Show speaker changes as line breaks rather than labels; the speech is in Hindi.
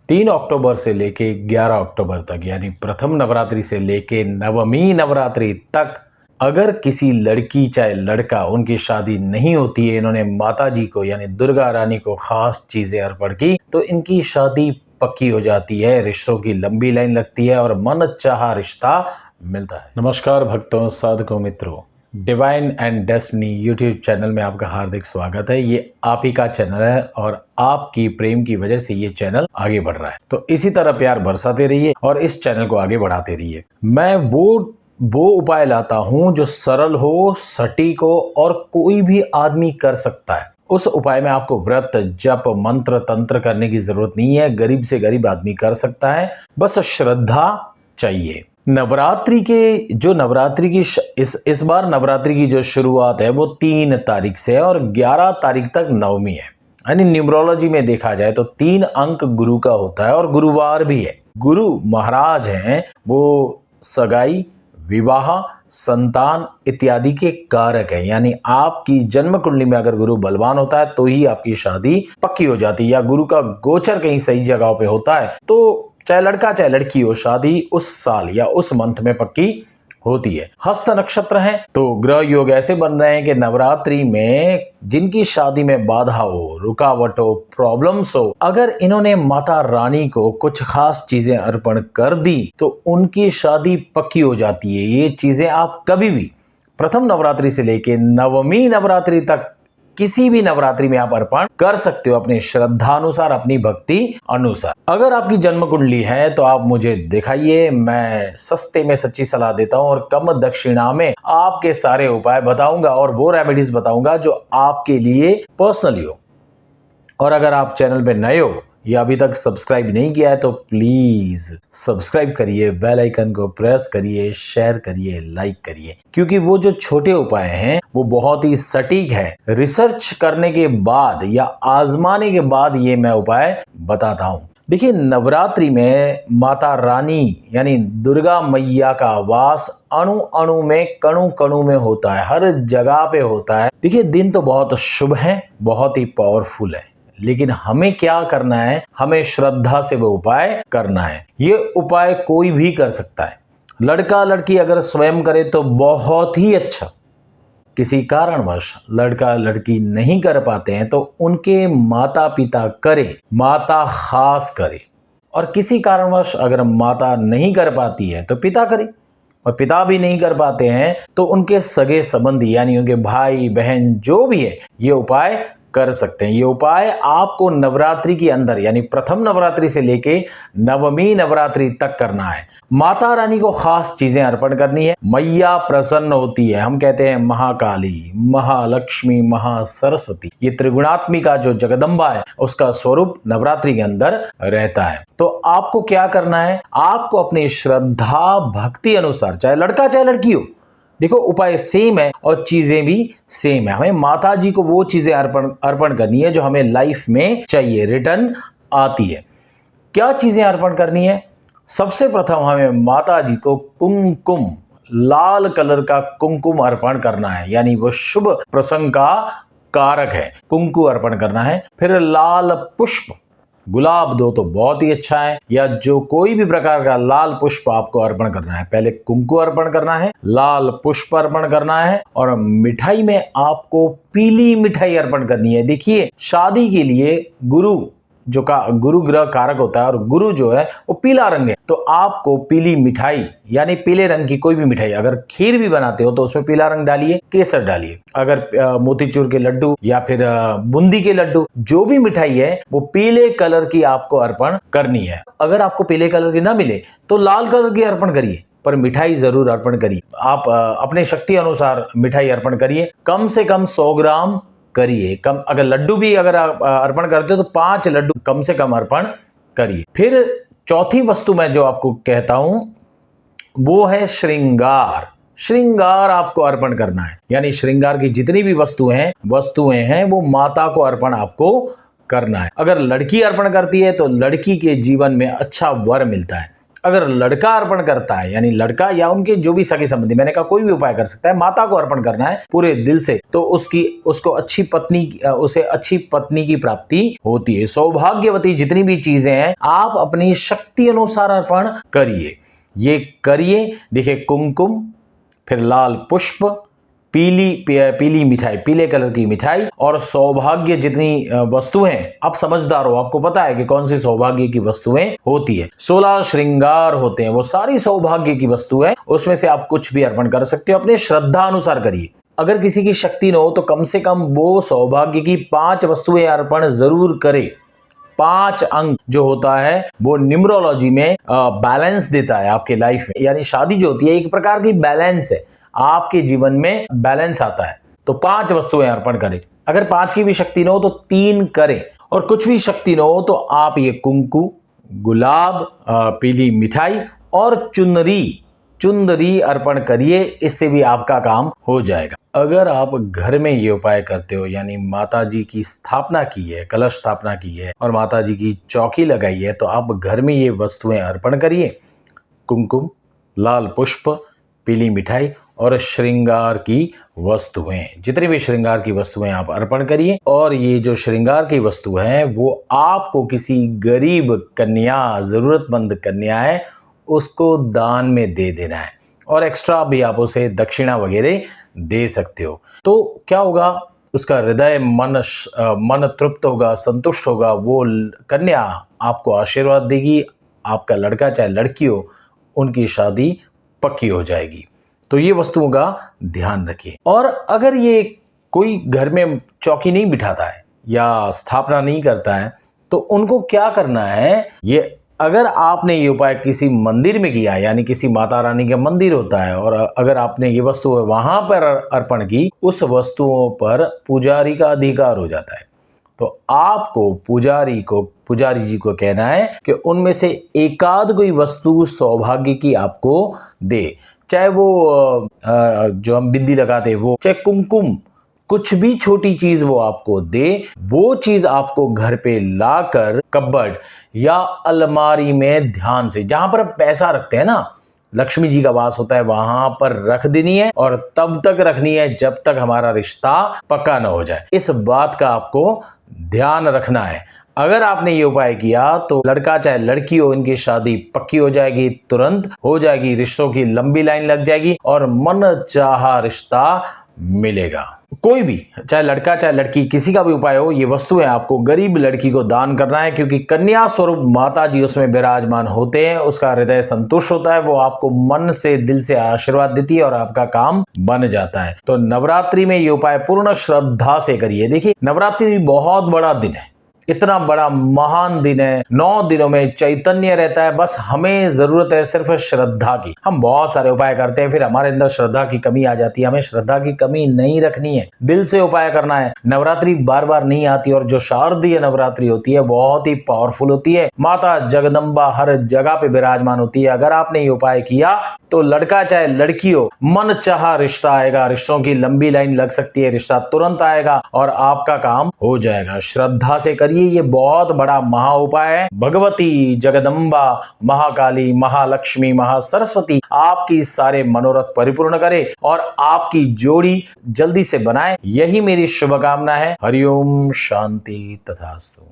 3 अक्टूबर से लेके 11 अक्टूबर तक यानी प्रथम नवरात्रि से लेके नवमी नवरात्रि तक अगर किसी लड़की चाहे लड़का उनकी शादी नहीं होती है, इन्होंने माता जी को यानी दुर्गा रानी को खास चीजें अर्पण की तो इनकी शादी पक्की हो जाती है, रिश्तों की लंबी लाइन लगती है और मन चाहा रिश्ता मिलता है। नमस्कार भक्तों, साधकों, मित्रों, divine and destiny YouTube channel में आपका हार्दिक स्वागत है। ये आप ही का चैनल है और आपकी प्रेम की वजह से ये चैनल आगे बढ़ रहा है, तो इसी तरह प्यार बरसाते रहिए और इस चैनल को आगे बढ़ाते रहिए। मैं वो उपाय लाता हूं जो सरल हो, सटीक हो और कोई भी आदमी कर सकता है। उस उपाय में आपको व्रत, जप, मंत्र, तंत्र करने की जरूरत नहीं है। गरीब से गरीब आदमी कर सकता है, बस श्रद्धा चाहिए। नवरात्रि की इस बार नवरात्रि की जो शुरुआत है वो 3 तारीख से है और 11 तारीख तक नवमी है। यानी न्यूमरोलॉजी में देखा जाए तो 3 अंक गुरु का होता है और गुरुवार भी है। गुरु महाराज हैं, वो सगाई, विवाह, संतान इत्यादि के कारक है। यानी आपकी जन्म कुंडली में अगर गुरु बलवान होता है तो ही आपकी शादी पक्की हो जाती है, या गुरु का गोचर कहीं सही जगहों पे होता है तो चाहे लड़का चाहे लड़की हो, शादी उस साल या उस मंथ में पक्की होती है। हस्त नक्षत्र है तो ग्रह योग ऐसे बन रहे हैं कि नवरात्रि में जिनकी शादी में बाधा हो, रुकावट हो, प्रॉब्लम्स हो, अगर इन्होंने माता रानी को कुछ खास चीजें अर्पण कर दी तो उनकी शादी पक्की हो जाती है। ये चीजें आप कभी भी प्रथम नवरात्रि से लेके नवमी नवरात्रि तक किसी भी नवरात्रि में आप अर्पण कर सकते हो, अपनी श्रद्धा अनुसार, अपनी भक्ति अनुसार। अगर आपकी जन्म कुंडली है तो आप मुझे दिखाइए, मैं सस्ते में सच्ची सलाह देता हूं और कम दक्षिणा में आपके सारे उपाय बताऊंगा और वो रेमेडीज बताऊंगा जो आपके लिए पर्सनली हो। और अगर आप चैनल पे नए हो या अभी तक सब्सक्राइब नहीं किया है तो प्लीज सब्सक्राइब करिए, बेल आइकन को प्रेस करिए, शेयर करिए, लाइक करिए, क्योंकि वो जो छोटे उपाय हैं वो बहुत ही सटीक है। रिसर्च करने के बाद या आजमाने के बाद ये मैं उपाय बताता हूं। देखिए, नवरात्रि में माता रानी यानी दुर्गा मैया का वास अणु अणु में, कणु कणु में होता है, हर जगह पे होता है। देखिए, दिन तो बहुत शुभ है, बहुत ही पावरफुल है, लेकिन हमें क्या करना है, हमें श्रद्धा से वो उपाय करना है। ये उपाय कोई भी कर सकता है, लड़का लड़की अगर स्वयं करे तो बहुत ही अच्छा। किसी कारणवश लड़का लड़की नहीं कर पाते हैं तो उनके माता पिता करे, माता खास करे। और किसी कारणवश अगर माता नहीं कर पाती है तो पिता करे, और पिता भी नहीं कर पाते हैं तो उनके सगे संबंधी यानी उनके भाई बहन जो भी है ये उपाय कर सकते हैं। ये उपाय आपको नवरात्रि के अंदर यानी प्रथम नवरात्रि से लेके नवमी नवरात्रि तक करना है। माता रानी को खास चीजें अर्पण करनी है। मैया प्रसन्न होती है, हम कहते हैं महाकाली, महालक्ष्मी, महासरस्वती, ये त्रिगुणात्मिका जो जगदम्बा है उसका स्वरूप नवरात्रि के अंदर रहता है। तो आपको क्या करना है, आपको अपनी श्रद्धा भक्ति अनुसार, चाहे लड़का चाहे लड़की हो, देखो उपाय सेम है और चीजें भी सेम है। हमें माता जी को वो चीजें अर्पण करनी है जो हमें लाइफ में चाहिए, रिटर्न आती है। क्या चीजें अर्पण करनी है? सबसे प्रथम हमें माता जी को कुमकुम, लाल कलर का कुमकुम अर्पण करना है, यानी वो शुभ प्रसंग का कारक है, कुमकुम अर्पण करना है। फिर लाल पुष्प, गुलाब दो तो बहुत ही अच्छा है, या जो कोई भी प्रकार का लाल पुष्प आपको अर्पण करना है। पहले कुमकुम अर्पण करना है, लाल पुष्प अर्पण करना है, और मिठाई में आपको पीली मिठाई अर्पण करनी है। देखिए, शादी के लिए गुरु गुरु ग्रह कारक होता है और गुरु जो है वो पीला रंग है, तो आपको पीली मिठाई यानी पीले रंग की कोई भी मिठाई, अगर खीर भी बनाते हो तो उसमें पीला रंग डालिए, केसर डालिए। अगर मोतीचूर के लड्डू या फिर बूंदी के लड्डू, जो भी मिठाई है वो पीले कलर की आपको अर्पण करनी है। अगर आपको पीले कलर की ना मिले तो लाल कलर की अर्पण करिए, पर मिठाई जरूर अर्पण करिए। आप अपने शक्ति अनुसार मिठाई अर्पण करिए, कम से कम 100 ग्राम करिए। कम अगर लड्डू भी अगर आप अर्पण करते हो तो 5 लड्डू कम से कम अर्पण करिए। फिर चौथी वस्तु मैं जो आपको कहता हूं वो है श्रृंगार। श्रृंगार आपको अर्पण करना है, यानी श्रृंगार की जितनी भी वस्तुएं हैं वो माता को अर्पण आपको करना है। अगर लड़की अर्पण करती है तो लड़की के जीवन में अच्छा वर मिलता है, अगर लड़का अर्पण करता है, यानी लड़का या उनके जो भी सगे संबंधी, मैंने कहा कोई भी उपाय कर सकता है, माता को अर्पण करना है पूरे दिल से, तो उसको उसे अच्छी पत्नी की प्राप्ति होती है। सौभाग्यवती जितनी भी चीजें हैं आप अपनी शक्ति अनुसार अर्पण करिए। ये करिए। देखिए, कुमकुम, फिर लाल पुष्प, पीली मिठाई, पीले कलर की मिठाई, और सौभाग्य जितनी वस्तुएं हैं, आप समझदार हो, आपको पता है कि कौन सी सौभाग्य की वस्तुएं होती है। 16 श्रृंगार होते हैं, वो सारी सौभाग्य की वस्तु है, उसमें से आप कुछ भी अर्पण कर सकते हो, अपने श्रद्धा अनुसार करिए। अगर किसी की शक्ति न हो तो कम से कम वो सौभाग्य की 5 वस्तुएं अर्पण जरूर करे। 5 अंक जो होता है वो न्यूमरोलॉजी में बैलेंस देता है आपके लाइफ में, यानी शादी जो होती है एक प्रकार की बैलेंस है, आपके जीवन में बैलेंस आता है। तो 5 वस्तुएं अर्पण करें। अगर 5 की भी शक्ति न हो तो 3 करें, और कुछ भी शक्ति न हो तो आप ये कुमकुम, गुलाब, पीली मिठाई और चुंदरी अर्पण करिए, इससे भी आपका काम हो जाएगा। अगर आप घर में ये उपाय करते हो, यानी माता जी की स्थापना की है, कलश स्थापना की है और माता जी की चौकी लगाई है, तो आप घर में ये वस्तुएं अर्पण करिए। कुमकुम, लाल पुष्प, पीली मिठाई और श्रृंगार की वस्तुएं, जितनी भी श्रृंगार की वस्तुएं आप अर्पण करिए। और ये जो श्रृंगार की वस्तु है वो आपको किसी गरीब कन्या, जरूरतमंद कन्या है, उसको दान में दे देना है, और एक्स्ट्रा भी आप उसे दक्षिणा वगैरह दे सकते हो। तो क्या होगा, उसका हृदय मन तृप्त होगा, संतुष्ट होगा, वो कन्या आपको आशीर्वाद देगी, आपका लड़का चाहे लड़की हो उनकी शादी पक्की हो जाएगी। तो ये वस्तुओं का ध्यान रखिए। और अगर ये कोई घर में चौकी नहीं बिठाता है या स्थापना नहीं करता है तो उनको क्या करना है, ये अगर आपने ये उपाय किसी मंदिर में किया, यानी किसी माता रानी का मंदिर होता है, और अगर आपने ये वस्तु वहां पर अर्पण की, उस वस्तुओं पर पुजारी का अधिकार हो जाता है। तो आपको पुजारी जी को कहना है कि उनमें से एकाध कोई वस्तु सौभाग्य की आपको दे, चाहे वो जो हम बिंदी लगाते हैं वो, चाहे कुमकुम, कुछ भी छोटी चीज वो आपको दे, वो चीज आपको घर पे लाकर कबर्ड या अलमारी में ध्यान से, जहां पर पैसा रखते हैं ना, लक्ष्मी जी का वास होता है, वहां पर रख देनी है, और तब तक रखनी है जब तक हमारा रिश्ता पक्का न हो जाए। इस बात का आपको ध्यान रखना है। अगर आपने ये उपाय किया तो लड़का चाहे लड़की हो, इनकी शादी पक्की हो जाएगी, तुरंत हो जाएगी, रिश्तों की लंबी लाइन लग जाएगी और मन चाहा रिश्ता मिलेगा। कोई भी, चाहे लड़का चाहे लड़की, किसी का भी उपाय हो, ये वस्तुएं आपको गरीब लड़की को दान करना है, क्योंकि कन्या स्वरूप माता जी उसमें विराजमान होते हैं, उसका हृदय संतुष्ट होता है, वो आपको मन से, दिल से आशीर्वाद देती है और आपका काम बन जाता है। तो नवरात्रि में ये उपाय पूर्ण श्रद्धा से करिए। देखिए, नवरात्रि बहुत बड़ा दिन है, इतना बड़ा महान दिन है, 9 दिनों में चैतन्य रहता है, बस हमें जरूरत है सिर्फ श्रद्धा की। हम बहुत सारे उपाय करते हैं, फिर हमारे अंदर श्रद्धा की कमी आ जाती है। हमें श्रद्धा की कमी नहीं रखनी है, दिल से उपाय करना है। नवरात्रि बार बार नहीं आती, और जो शारदीय नवरात्रि होती है बहुत ही पावरफुल होती है। माता जगदम्बा हर जगह पे विराजमान होती है। अगर आपने ये उपाय किया तो लड़का चाहे लड़की हो, मन चाहा रिश्ता आएगा, रिश्तों की लंबी लाइन लग सकती है, रिश्ता तुरंत आएगा और आपका काम हो जाएगा। श्रद्धा से करिए, ये बहुत बड़ा महा उपाय है। भगवती जगदम्बा, महाकाली, महालक्ष्मी, महासरस्वती आपकी सारे मनोरथ परिपूर्ण करे और आपकी जोड़ी जल्दी से बनाए, यही मेरी शुभकामना है। हरिओम, शांति, तथास्तु।